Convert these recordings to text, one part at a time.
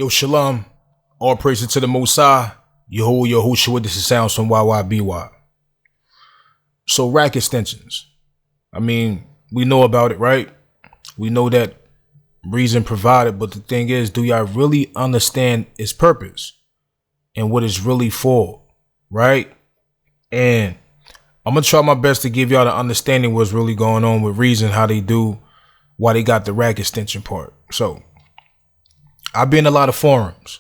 Yo, shalom. All praises to the Most High. Yehovah Yahushua. This is Sounds from YYBY. So, rack extensions. I mean, we know about it, right? We know that reason provided, but the thing is, do y'all really understand its purpose and what it's really for, right? And I'm gonna try my best to give y'all the understanding what's really going on with reason, how they do, why they got the rack extension part. So, I've been in a lot of forums,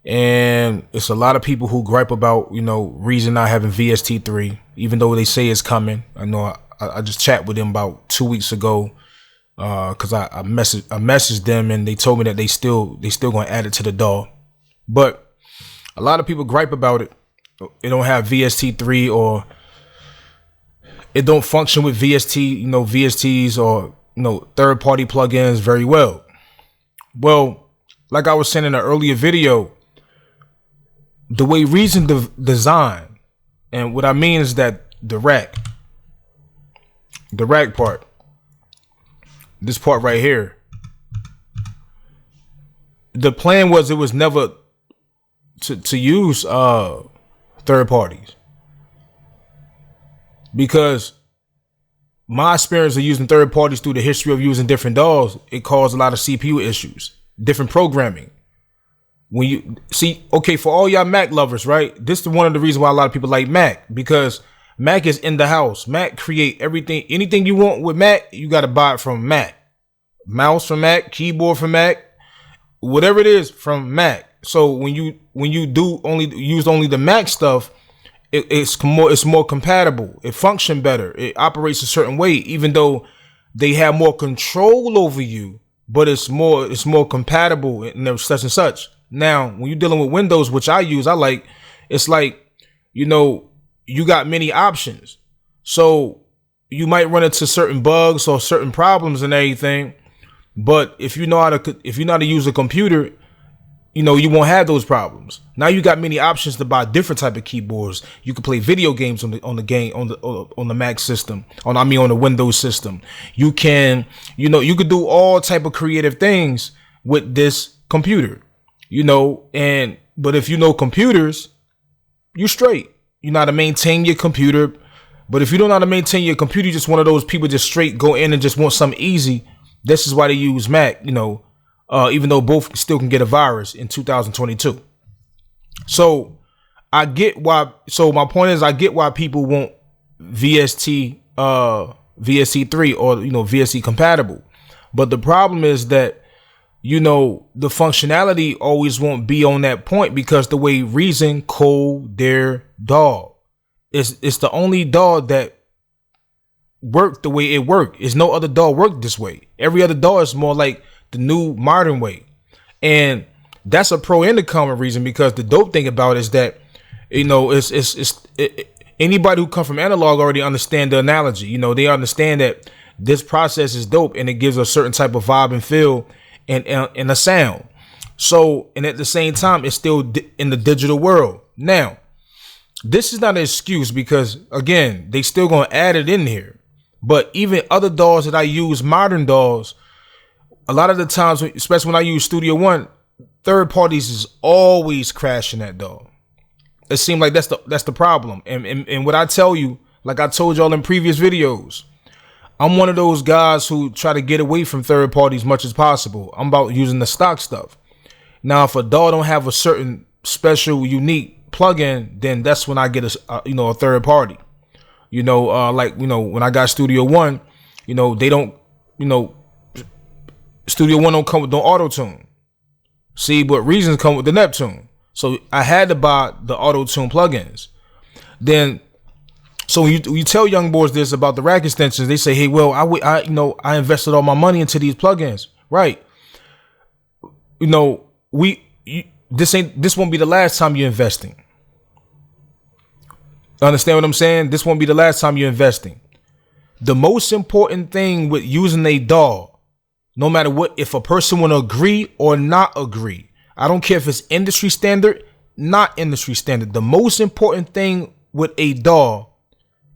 and it's a lot of people who gripe about, reason not having VST3, even though they say it's coming. I know I just chat with them about 2 weeks ago, because I messaged them and they told me that they still gonna add it to the DAW. But a lot of people gripe about it. It don't have VST3, or it don't function with VSTs or third party plugins very well. Well, like I was saying in an earlier video, the way Reason design, and what I mean is that the rack part, this part right here, the plan was it was never to use third parties, because my experience of using third parties through the history of using different DAWs, it caused a lot of CPU issues, different programming. When you see, okay, for all y'all Mac lovers, right? This is one of the reasons why a lot of people like Mac, because Mac is in the house. Mac create everything, anything you want with Mac, you got to buy it from Mac. Mouse from Mac, keyboard from Mac, whatever it is from Mac. So when you use only the Mac stuff, it's more compatible. It functions better. It operates a certain way, even though they have more control over you, but it's more compatible and such and such. Now, when you're dealing with Windows, which I use, it's like, you got many options. So you might run into certain bugs or certain problems and everything. But if you know how to use a computer, you won't have those problems. Now you got many options to buy different type of keyboards. You can play video games on the Mac system, on the Windows system. You can, you could do all type of creative things with this computer, but if you know computers, you straight. You know how to maintain your computer. But if you don't know how to maintain your computer, you're just one of those people just straight go in and just want something easy. This is why they use Mac, even though both still can get a virus in 2022. So I get why. So my point is, I get why people want VST3 or VST compatible. But the problem is that the functionality always won't be on that point, because the way Reason code their DAW, it's the only DAW that worked the way it worked. Is no other DAW worked this way. Every other DAW is more like the new modern way, and that's a pro and a con Reason, because the dope thing about it is that anybody who come from analog already understand the analogy. They understand that this process is dope and it gives a certain type of vibe and feel and a sound. So, and at the same time, it's still in the digital world. Now, this is not an excuse, because again, they still gonna add it in here. But even other DAWs that I use, modern DAWs, a lot of the times, especially when I use Studio One, third parties is always crashing that DAW. It seems like that's the problem. And what I tell you, like I told y'all in previous videos, I'm one of those guys who try to get away from third parties as much as possible. I'm about using the stock stuff. Now, if a DAW don't have a certain special, unique plugin, then that's when I get a third party. When I got Studio One, they don't, Studio One don't come with no auto tune. See, but Reasons come with the Neptune. So I had to buy the auto tune plugins. Then, so when you tell young boys this about the rack extensions, they say, "Hey, well, I invested all my money into these plugins, right? This won't be the last time you're investing. Understand what I'm saying? This won't be the last time you're investing. The most important thing with using a DAW, no matter what, if a person want to agree or not agree, I don't care if it's industry standard, not industry standard. The most important thing with a DAW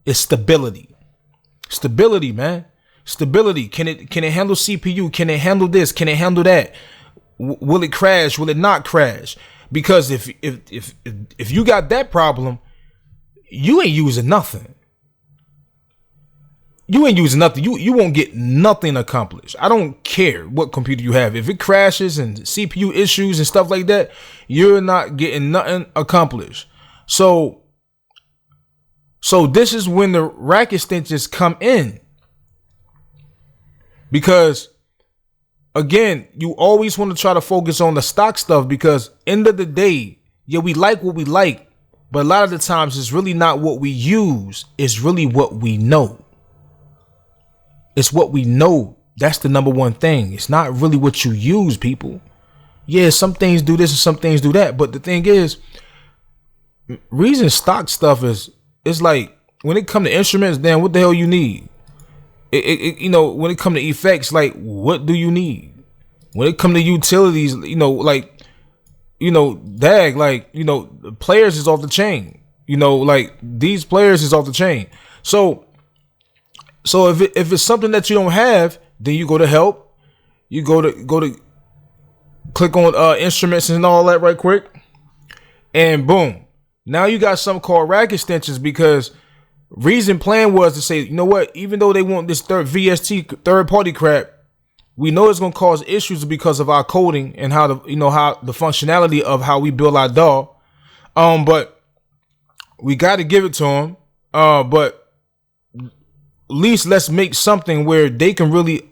is stability. Stability, man. Stability. Can it handle CPU? Can it handle this? Can it handle that? Will it crash? Will it not crash? Because if you got that problem, you ain't using nothing. You ain't using nothing. You won't get nothing accomplished. I don't care what computer you have. If it crashes and CPU issues and stuff like that, you're not getting nothing accomplished. So this is when the rack extensions come in. Because again, you always want to try to focus on the stock stuff, because end of the day, yeah, we like what we like, but a lot of the times it's really not what we use. It's really what we know. It's what we know. That's the number one thing. It's not really what you use, people. Yeah, some things do this and some things do that. But the thing is, reason stock stuff is, it's like when it come to instruments, then what the hell you need? You know, when it come to effects, like what do you need? When it come to utilities, you know, like, you know, the players is off the chain. You know, like these players is off the chain. So if it's something that you don't have, then you go to help. You go to click on instruments and all that right quick, and boom, now you got something called rack extensions. Because Reason plan was to say, you know what, even though they want this VST third party crap, we know it's going to cause issues because of our coding and how the functionality of how we build our DAW. But we got to give it to them. But at least let's make something where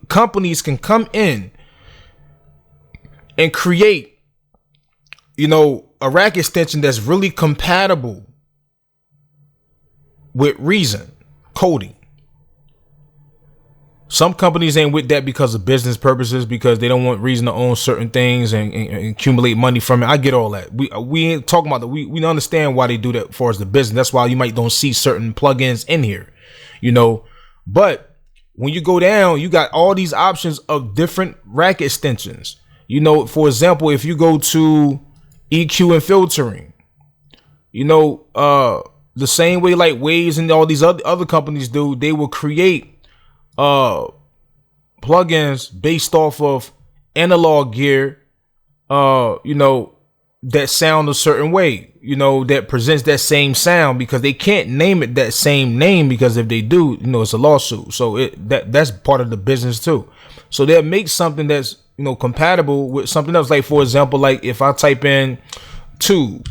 companies can come in and create, a rack extension that's really compatible with Reason coding. Some companies ain't with that because of business purposes, because they don't want Reason to own certain things and accumulate money from it. I get all that. We ain't talking about that. We understand why they do that as far as the business. That's why you might don't see certain plugins in here, But when you go down, you got all these options of different rack extensions. For example, if you go to EQ and filtering, the same way like Waves and all these other companies do, they will create plugins based off of analog gear, that sound a certain way, that presents that same sound, because they can't name it that same name, because if they do, it's a lawsuit. So that's part of the business too. So they'll make something that's, compatible with something else. Like, for example, like if I type in tube,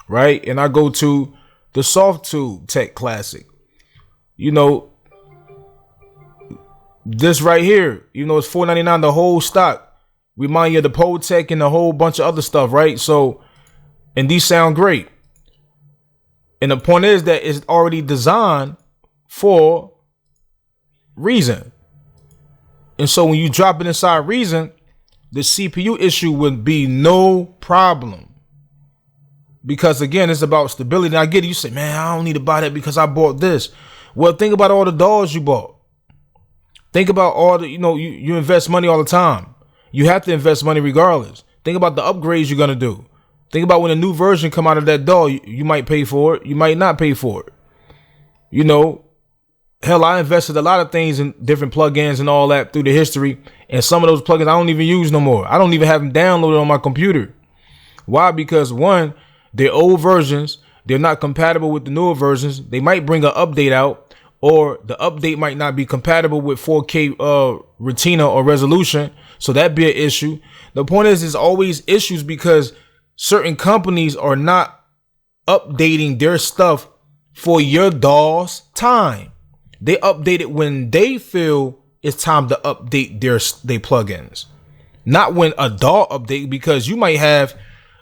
right, and I go to the Soft Tube Tech Classic, this right here, it's $4.99 the whole stock. Remind you of the Potech and a whole bunch of other stuff, right? So, and these sound great. And the point is that it's already designed for Reason. And so when you drop it inside Reason, the CPU issue would be no problem. Because again, it's about stability. And I get it. You say, man, I don't need to buy that because I bought this. Well, think about all the DAWs you bought. Think about all the, you invest money all the time. You have to invest money regardless. Think about the upgrades you're going to do. Think about when a new version come out of that DAW, you might pay for it. You might not pay for it. Hell, I invested a lot of things in different plugins and all that through the history. And some of those plugins I don't even use no more. I don't even have them downloaded on my computer. Why? Because one, they're old versions. They're not compatible with the newer versions. They might bring an update out, or the update might not be compatible with 4K retina or resolution. So that'd be an issue. The point is, there's always issues because certain companies are not updating their stuff for your DAW's time. They update it when they feel it's time to update their plugins, not when a DAW update, because you might have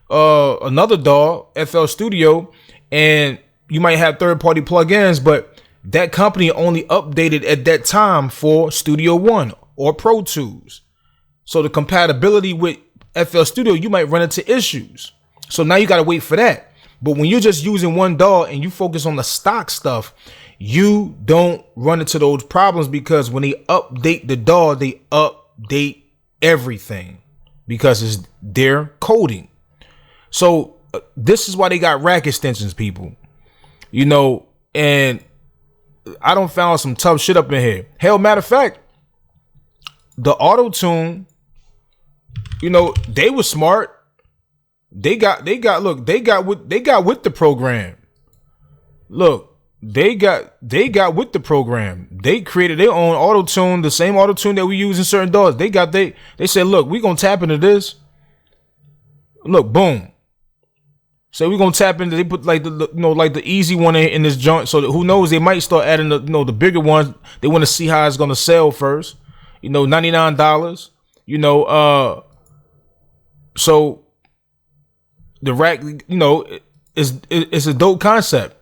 another DAW, FL Studio, and you might have third-party plugins, but that company only updated at that time for Studio One or Pro Tools. So the compatibility with FL Studio, you might run into issues. So now you got to wait for that. But when you're just using one DAW and you focus on the stock stuff, you don't run into those problems, because when they update the DAW, they update everything because it's their coding. So this is why they got rack extensions, people. And I don't found some tough shit up in here. Hell, matter of fact, the auto tune You know, they were smart. They got with the program. Look, they got with the program. They created their own auto tune, the same auto tune that we use in certain DAWs. They said, look, we gonna tap into this. Look, boom. So we gonna tap into. They put like the easy one in this joint. So that, who knows? They might start adding the bigger ones. They want to see how it's gonna sell first. $99. So the rack, is a dope concept.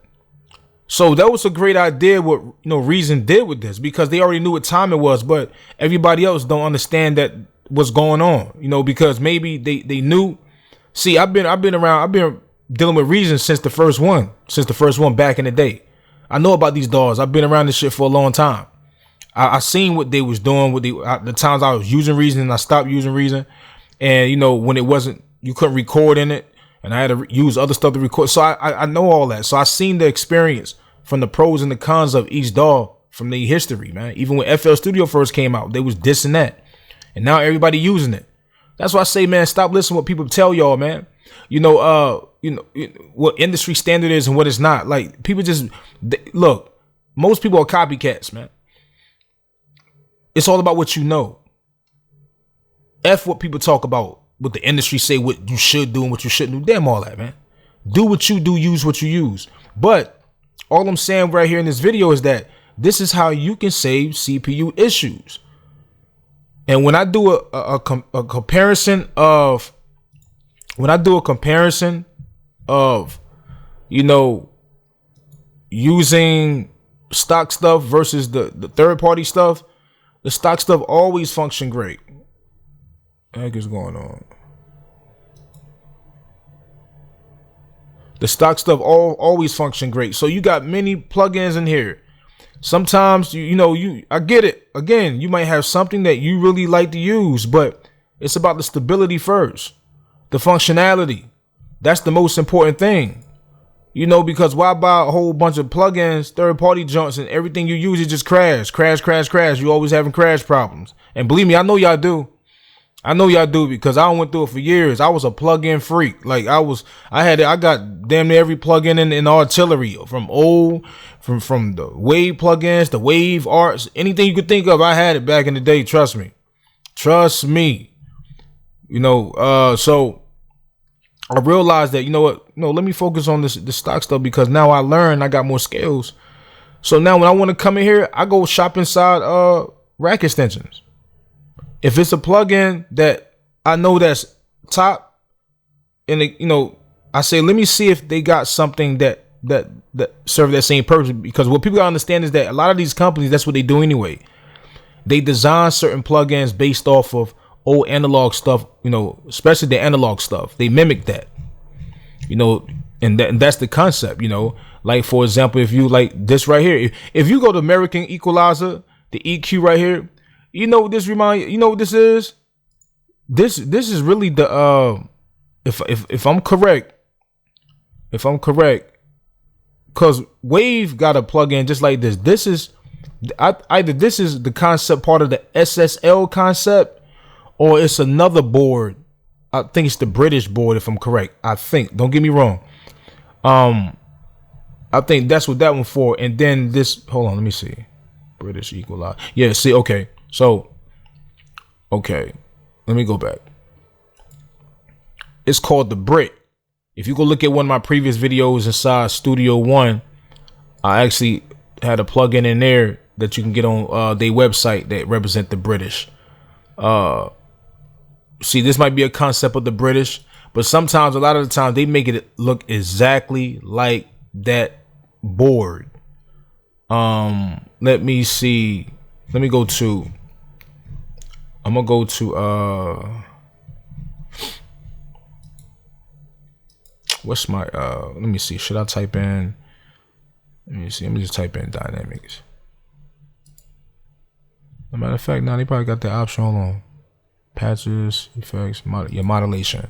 So that was a great idea what Reason did with this, because they already knew what time it was, but everybody else don't understand that what's going on, because maybe they knew. See, I've been dealing with Reason since the first one back in the day. I know about these DAWs. I've been around this shit for a long time. I seen what they was doing with the times I was using Reason and I stopped using Reason, and when it wasn't, you couldn't record in it, and I had to use other stuff to record. So I know all that. So I seen the experience from the pros and the cons of each DAW from the history, man. Even when FL Studio first came out, they was dissing that, and now everybody using it. That's why I say, man, stop listening to what people tell y'all, man. What industry standard is and what it's not. Like, people look, most people are copycats, man. It's all about what you know. F what people talk about, what the industry say, what you should do and what you shouldn't do. Damn all that, man. Do what you do, use what you use. But all I'm saying right here in this video is that this is how you can save CPU issues. And when I do a comparison of, using stock stuff versus the third party stuff, the stock stuff always function great. What the heck is going on? The stock stuff always function great. So you got many plugins in here. Sometimes I get it. Again, you might have something that you really like to use, but it's about the stability first, the functionality. That's the most important thing. Because why buy a whole bunch of plugins, third party junks, and everything you use is just crash. You always having crash problems. And believe me, I know y'all do. Because I went through it for years. I was a plug-in freak. Like I got damn near every plug-in in Artillery, from the Wave plugins, the Wave Arts, anything you could think of. I had it back in the day. Trust me. So I realized that, let me focus on this stock stuff, because now I learned, I got more skills. So now when I want to come in here, I go shop inside Rack Extensions. If it's a plugin that I know that's top, and I say, let me see if they got something that serve that same purpose. Because what people gotta understand is that a lot of these companies, that's what they do anyway. They design certain plugins based off of old analog stuff, especially the analog stuff. They mimic that, and that's the concept, Like, for example, if you like this right here, if you go to American Equalizer, the EQ right here, what this what this is? This is really the if I'm correct, because Wave got a plugin just like this. This is either this is the concept part of the SSL concept, or it's another board. I think it's the British board, if I'm correct. I think. Don't get me wrong. I think that's what that one for. And then this, hold on, let me see. British Equalizer. Yeah, see, okay. So, okay. Let me go back. It's called the Brit. If you go look at one of my previous videos inside Studio One, I actually had a plugin in there that you can get on their website that represent the British. See, this might be a concept of the British, but sometimes, a lot of the time, they make it look exactly like that board. Let me see. Let me go to. I'm gonna go to what's my let me see. Should I type in? Let me see. Let me just type in Dynamics. As a matter of fact, now they probably got that option. Hold on. Patches, effects, modulation.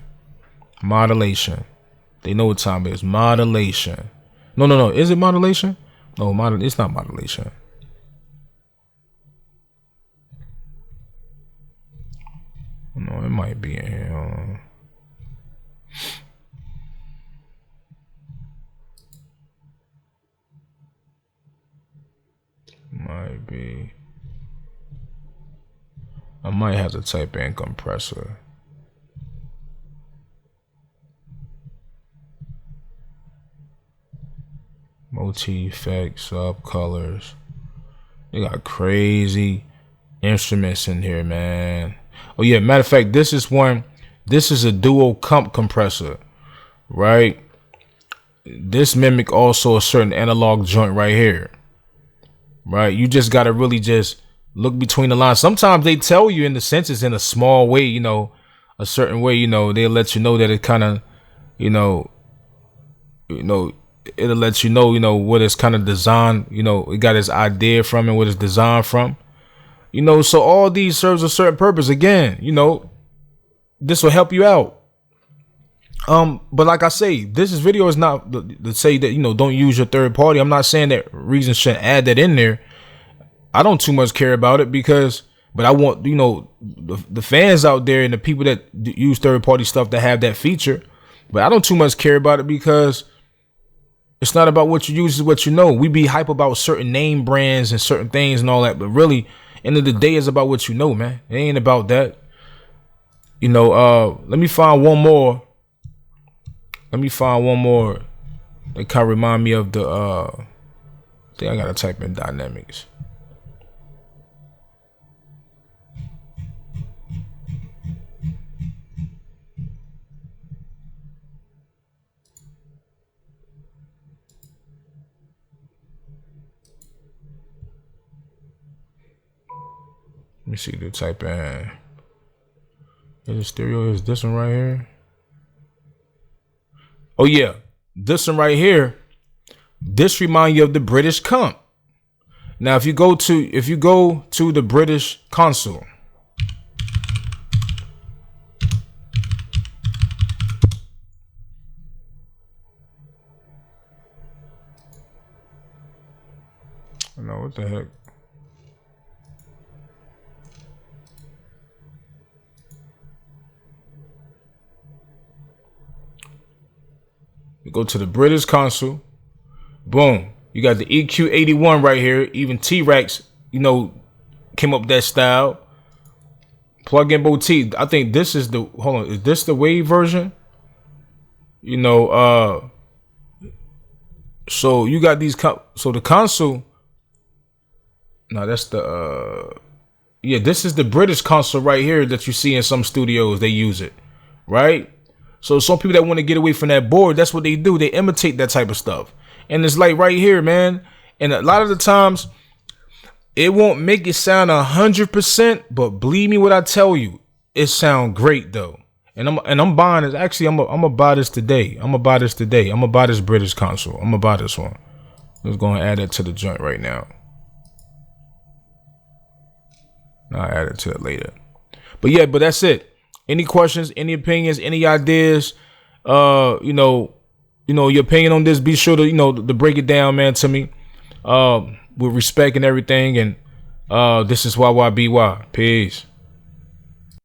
Modulation. They know what time it is. Modulation. No. Is it modulation? No, it's not modulation. No, it might be in here. Hold on. Might be. I might have to type in compressor. Multi-effect, sub-colors. They got crazy instruments in here, man. Oh yeah, matter of fact, this is one. This is a dual comp compressor, right? This mimic also a certain analog joint right here, right? You just gotta really just look between the lines. Sometimes they tell you in the senses in a small way, you know, a certain way, you know, they'll let you know that it kind of, you know, it'll let you know, what it's kind of designed, it got its idea from and what it's designed from, so all these serves a certain purpose. Again, this will help you out. But like I say, this video is not to say that, don't use your third party. I'm not saying that Reason shouldn't add that in there. I don't too much care about it but I want, the fans out there and the people that use third party stuff to have that feature. But I don't too much care about it because it's not about what you use, it's what you know. We be hype about certain name brands and certain things and all that, but really, end of the day, it's about what you know, man. It ain't about that. Let me find one more. That kind of remind me of the I think I gotta type in dynamics. Let me see, to type in. Is the stereo? Is this one right here? Oh yeah, this one right here. This reminds you of the British comp. Now, if you go to the British console, no, what the heck? You go to the British console. Boom. You got the EQ81 right here. Even T-Rex, came up with that style. Plug-in Boutique. I think this is the, hold on, is this the Wave version? So you got these, so the console, no, that's the, yeah, this is the British console right here that you see in some studios. They use it, right? So some people that want to get away from that board, that's what they do. They imitate that type of stuff. And it's like right here, man. And a lot of the times, it won't make it sound 100%, but believe me when I tell you, it sound great though. And I'm buying this. Actually, I'm gonna buy this today. I'm gonna buy this British console. I'm gonna buy this one. Let's go and add it to the joint right now. I'll add it to it later. But yeah, but that's it. Any questions, any opinions, any ideas, your opinion on this, be sure to, to break it down, man, to me, with respect and everything. And, this is YYBY. Peace.